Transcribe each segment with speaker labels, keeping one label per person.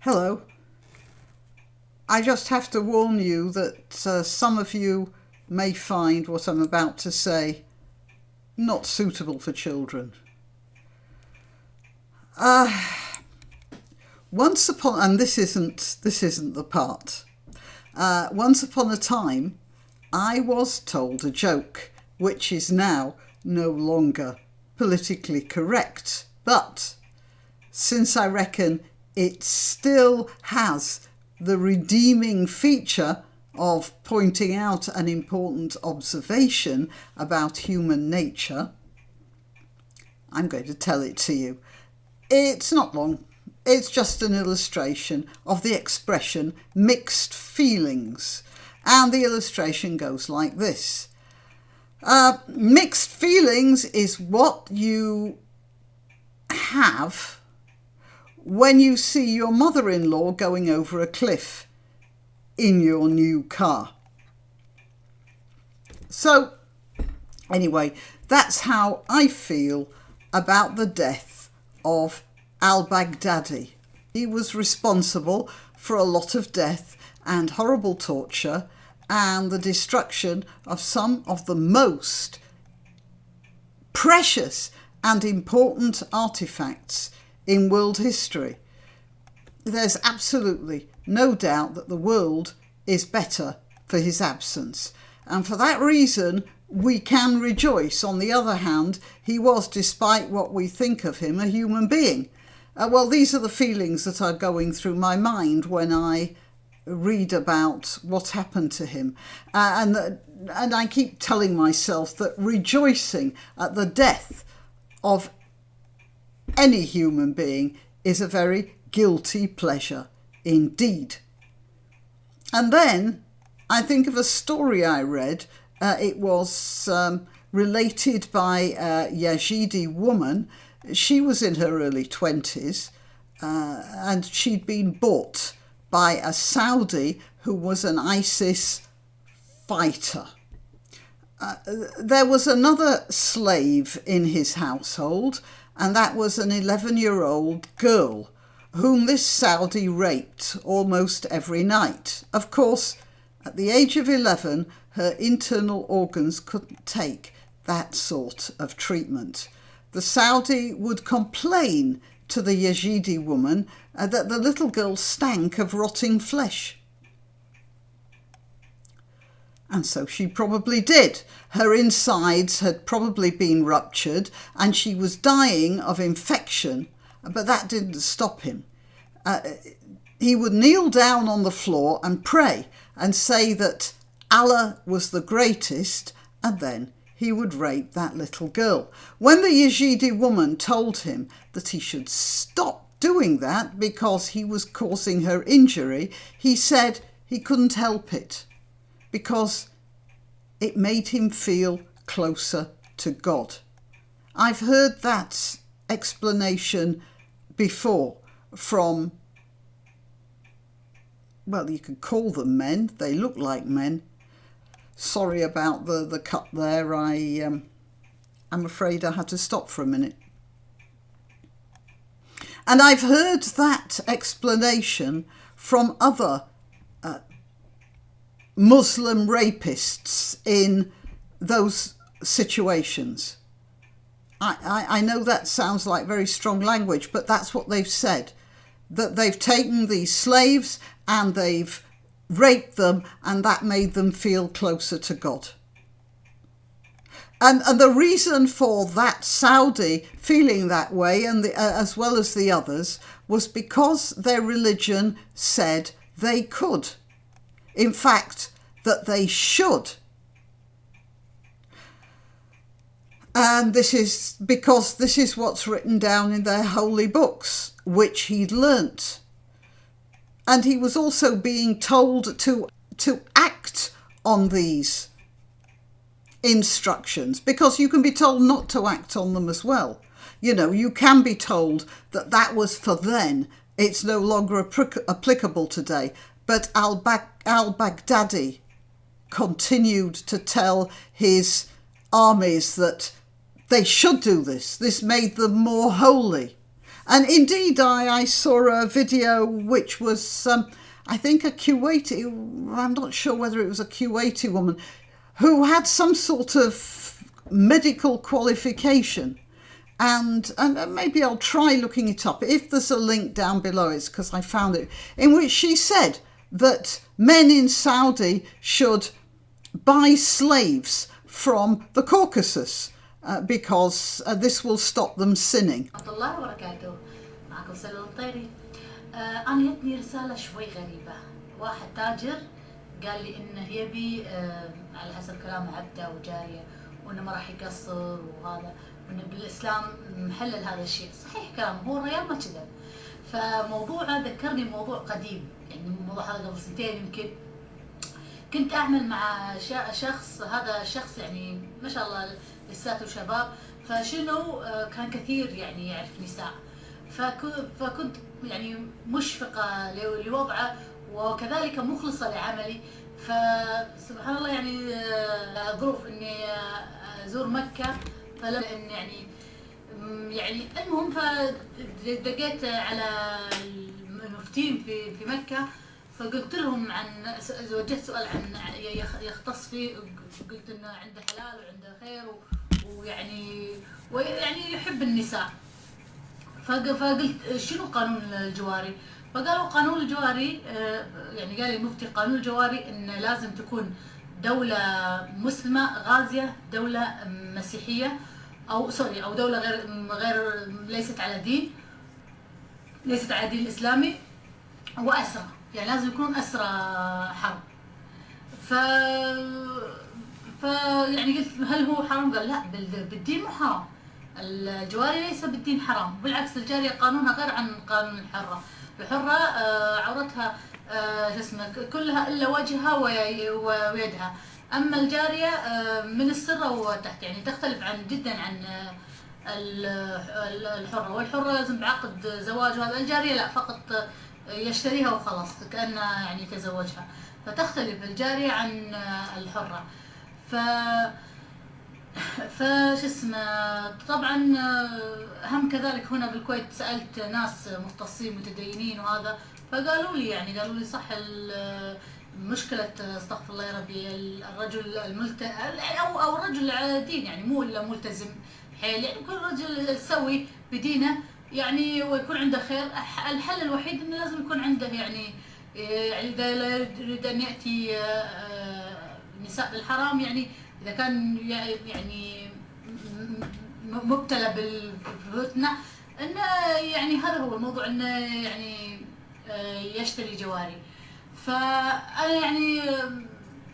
Speaker 1: Hello. I just have to warn you that some of you may find what I'm about to say not suitable for children. Once upon, and this isn't the part. Once upon a time, I was told a joke, which is now no longer politically correct, but since I reckon it still has the redeeming feature of pointing out an important observation about human nature, I'm going to tell it to you. It's not long. It's just an illustration of the expression mixed feelings. And the illustration goes like this. Mixed feelings is what you have when you see your mother-in-law going over a cliff in your new car. So, anyway, that's how I feel about the death of al-Baghdadi. He was responsible for a lot of death and horrible torture and the destruction of some of the most precious and important artifacts in world history. There's absolutely no doubt that the world is better for his absence. And for that reason, we can rejoice. On the other hand, he was, despite what we think of him, a human being. Well, these are the feelings that are going through my mind when I read about what happened to him. And I keep telling myself that rejoicing at the death of any human being is a very guilty pleasure indeed. And then I think of a story I read. It was related by a Yazidi woman. She was in her early 20s and she'd been bought by a Saudi who was an ISIS fighter. There was another slave in his household, and that was an 11-year-old girl whom this Saudi raped almost every night. Of course, at the age of 11, her internal organs couldn't take that sort of treatment. The Saudi would complain to the Yazidi woman that the little girl stank of rotting flesh. And so she probably did. Her insides had probably been ruptured and she was dying of infection, but that didn't stop him. He would kneel down on the floor and pray and say that Allah was the greatest, and then he would rape that little girl. When the Yazidi woman told him that he should stop doing that because he was causing her injury, he said he couldn't help it, because it made him feel closer to God. I've heard that explanation before from, well, you could call them men. They look like men. Sorry about the cut there. I'm afraid I had to stop for a minute. And I've heard that explanation from other Muslim rapists in those situations. I know that sounds like very strong language, but that's what they've said. That they've taken these slaves and they've raped them, and that made them feel closer to God. And the reason for that Saudi feeling that way, and as well as the others, was because their religion said they could. In fact, that they should. And this is because this is what's written down in their holy books, which he'd learnt. And he was also being told to act on these instructions, because you can be told not to act on them as well. You know, you can be told that that was for then. It's no longer applicable today. But al-Baghdadi continued to tell his armies that they should do this. This made them more holy. And indeed, I saw a video which was, I think, a Kuwaiti, I'm not sure whether it was a Kuwaiti woman, who had some sort of medical qualification. And maybe I'll try looking it up. If there's a link down below, it's because I found it, in which she said that men in Saudi should buy slaves from the Caucasus because this will stop them sinning.
Speaker 2: أنا جتني رسالة شوي غريبة. واحد تاجر قال لي إنه يبي على حسب كلام عبده وجارية، وإنه ما راح يقصر وهذا، وإنه بالإسلام محلل هذا الشيء. صحيح كلام، هو الرجال ما كذب. فموضوعه ذكرني موضوع قديم، يعني الموضوع هذا قبل سنتين يمكن. كنت أعمل مع شخص، هذا الشخص يعني ما شاء الله لساته شباب، فشنو كان كثير يعني يعرف نساء، فكنت يعني مشفقة لوضعه وكذلك مخلصة لعملي. فسبحان الله يعني ظروف إني أزور مكة، فلما إن يعني المهم فدقيت على المفتين في مكة، فقلت لهم وجهت سؤال عن يختص فيه، قلت إنه عنده حلال وعنده خير ويعني يحب النساء. فقلت شنو قانون الجواري؟ فقالوا قانون الجواري يعني قال المفتي قانون الجواري إن لازم تكون دولة مسلمة غازية، دولة مسيحية أو دولة غير ليست على دين الإسلامي، وأسرى، يعني لازم يكون أسرى حرب. يعني قلت هل هو حرام؟ قال لا، بالدين مو حرام، الجواري ليس بالدين حرام، بالعكس الجارية قانونها غير عن قانون الحرة. الحرة عورتها كلها إلا وجهها ويدها، أما الجارية من السرة وتحت، يعني تختلف جدا عن الحرة. والحرة لازم بعقد زواج، وهذا الجارية لا، فقط يشتريها وخلاص كأنه يعني يتزوجها، فتختلف الجارية عن الحرة. طبعا هم كذلك هنا بالكويت سألت ناس مختصين متدينين وهذا، فقالوا لي صح مشكلة استغفر الله يا ربي الرجل أو الرجل على دين، يعني مو إلا ملتزم حيل، يعني كل رجل سوي بدينه يعني ويكون عنده خير. الحل الوحيد إنه لازم يكون عنده يعني إذا لا يريد أن يأتي نساء بالحرام، يعني إذا كان يعني مبتلى بالفتنة، إنه يعني هذا هو الموضوع، إنه يعني يشتري جواري. فأنا يعني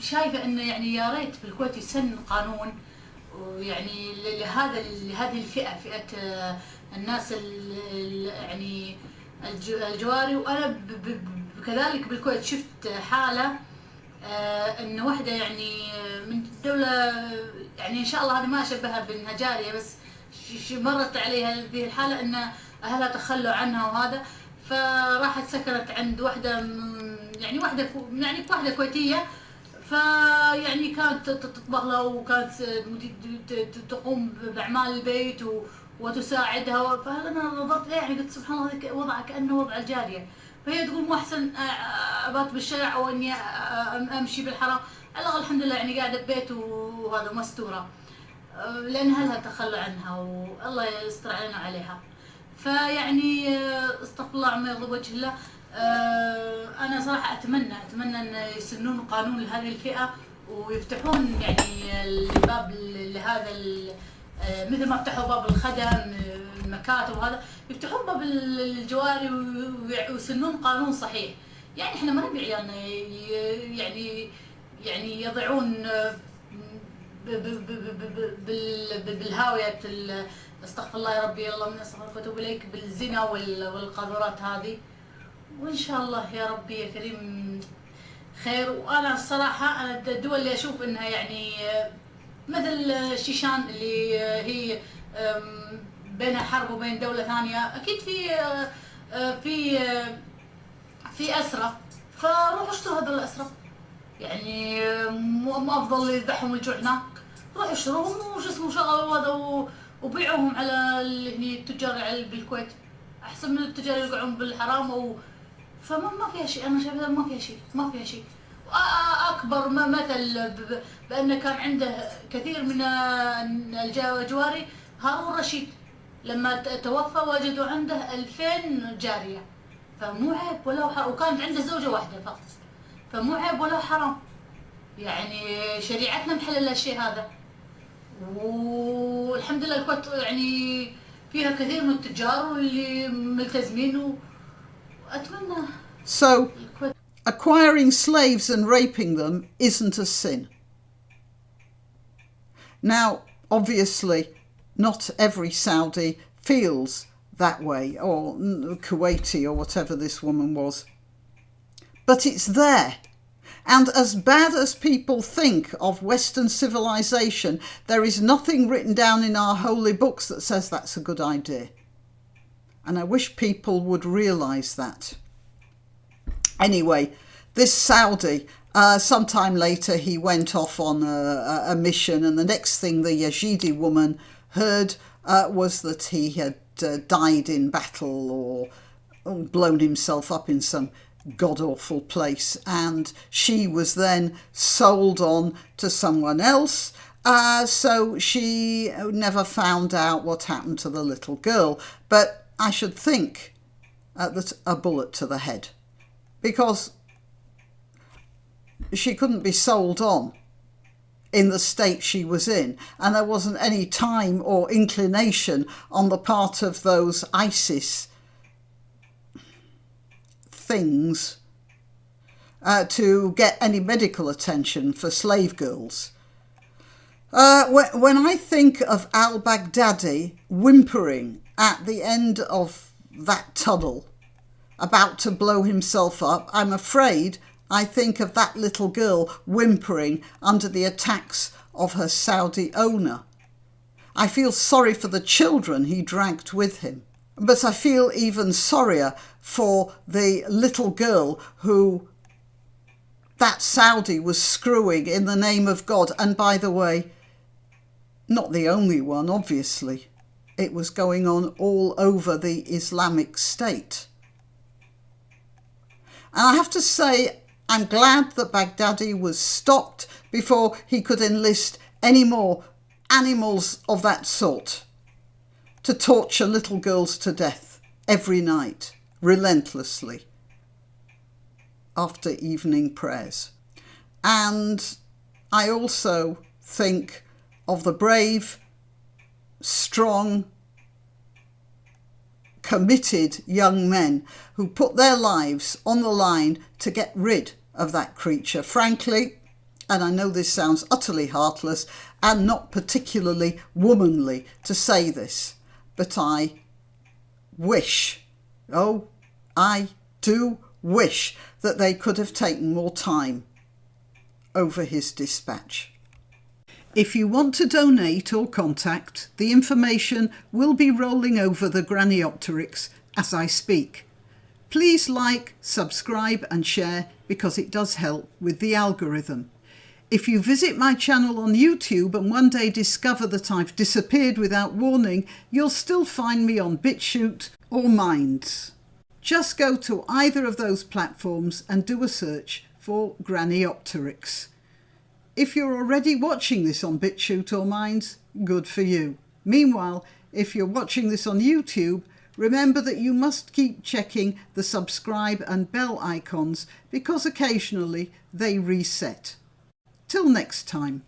Speaker 2: شايفة إنه يعني يا ريت بالكويت يسن قانون يعني لهذه الفئة، فئة الناس يعني الجواري. وأنا كذلك بالكويت شفت حالة إن واحدة يعني من دولة، يعني إن شاء الله هذه ما أشبهها بأنها جارية، بس مرت عليها هذه الحالة إن أهلها تخلوا عنها وهذا، فراحت سكنت عند واحدة يعني واحدة كويتية، فيعني كانت تطبخ لها وكانت تقوم بأعمال البيت وتساعدها. فأنا نظرت لها يعني قلت سبحان الله وضعها كأنه وضع الجارية، فهي تقول مو أحسن أبات بالشارع أو إني أمشي بالحرام؟ على الحمد لله يعني قاعدة ببيت وهذا مستورة، لأن أهلها تخلوا عنها والله يستر علينا عليها. فيعني استغفر الله عما يغضب وجه الله. أنا صراحة أتمنى أن يسنون قانون لهذه الفئة ويفتحون يعني الباب لهذا مثل ما فتحوا باب الخدم المكاتب وهذا، يفتحون باب الجواري ويسنون قانون صحيح. يعني احنا ما نبي عيالنا يعني يضيعون بالهاوية استغفر الله يا ربي، اللهم اني استغفرك واتوب اليك، بالزنا والقاذورات هذه. وان شاء الله يا ربي يا كريم خير. وانا الصراحه الدول اللي اشوف انها يعني مثل الشيشان اللي هي بينها حرب وبين دوله ثانيه، اكيد في اسرى، فروحوا اشتروا هذول الاسرى، يعني مو افضل يذبحهم الجوع هناك؟ روحوا اشتروهم وشغلوا هذا وبيعوهم على هني التجار بالكويت. احسن من التجار اللي يقعون بالحرام فما ما فيها شيء. انا شايفه ما فيها شيء، ما فيها شيء. اكبر مثل بانه كان عنده كثير من الجواري هارون رشيد لما توفى وجدوا عنده 2000 جاريه، فمو عيب ولا حرام، وكانت عنده زوجه واحده فقط، فمو عيب ولا حرام. يعني شريعتنا محلله الشيء هذا، والحمد لله الكويت يعني فيها كثير من التجار واللي ملتزمين، واتمنى
Speaker 1: So,
Speaker 2: الكويت.
Speaker 1: acquiring slaves and raping them isn't a sin. Now, obviously, not every Saudi feels that way, or Kuwaiti, or whatever this woman was. But it's there. And as bad as people think of Western civilization, there is nothing written down in our holy books that says that's a good idea. And I wish people would realise that. Anyway, this Saudi, sometime later he went off on a mission, and the next thing the Yazidi woman heard was that he had died in battle or blown himself up in some god-awful place, and she was then sold on to someone else, so she never found out what happened to the little girl. But I should think that a bullet to the head, because she couldn't be sold on in the state she was in, and there wasn't any time or inclination on the part of those ISIS things to get any medical attention for slave girls. When I think of al-Baghdadi whimpering at the end of that tunnel, about to blow himself up, I'm afraid I think of that little girl whimpering under the attacks of her Saudi owner. I feel sorry for the children he dragged with him, but I feel even sorrier for the little girl who that Saudi was screwing in the name of God. And by the way, not the only one, obviously. It was going on all over the Islamic State. And I have to say, I'm glad that Baghdadi was stopped before he could enlist any more animals of that sort to torture little girls to death every night, relentlessly, after evening prayers. And I also think of the brave, strong, committed young men who put their lives on the line to get rid of that creature. Frankly, and I know this sounds utterly heartless and not particularly womanly to say this, but I wish, I do wish that they could have taken more time over his dispatch. If you want to donate or contact, the information will be rolling over the Graniopteryx as I speak. Please like, subscribe and share because it does help with the algorithm. If you visit my channel on YouTube and one day discover that I've disappeared without warning, you'll still find me on BitChute or Minds. Just go to either of those platforms and do a search for Graniopteryx. If you're already watching this on BitChute or Minds, good for you. Meanwhile, if you're watching this on YouTube, remember that you must keep checking the subscribe and bell icons because occasionally they reset. Till next time.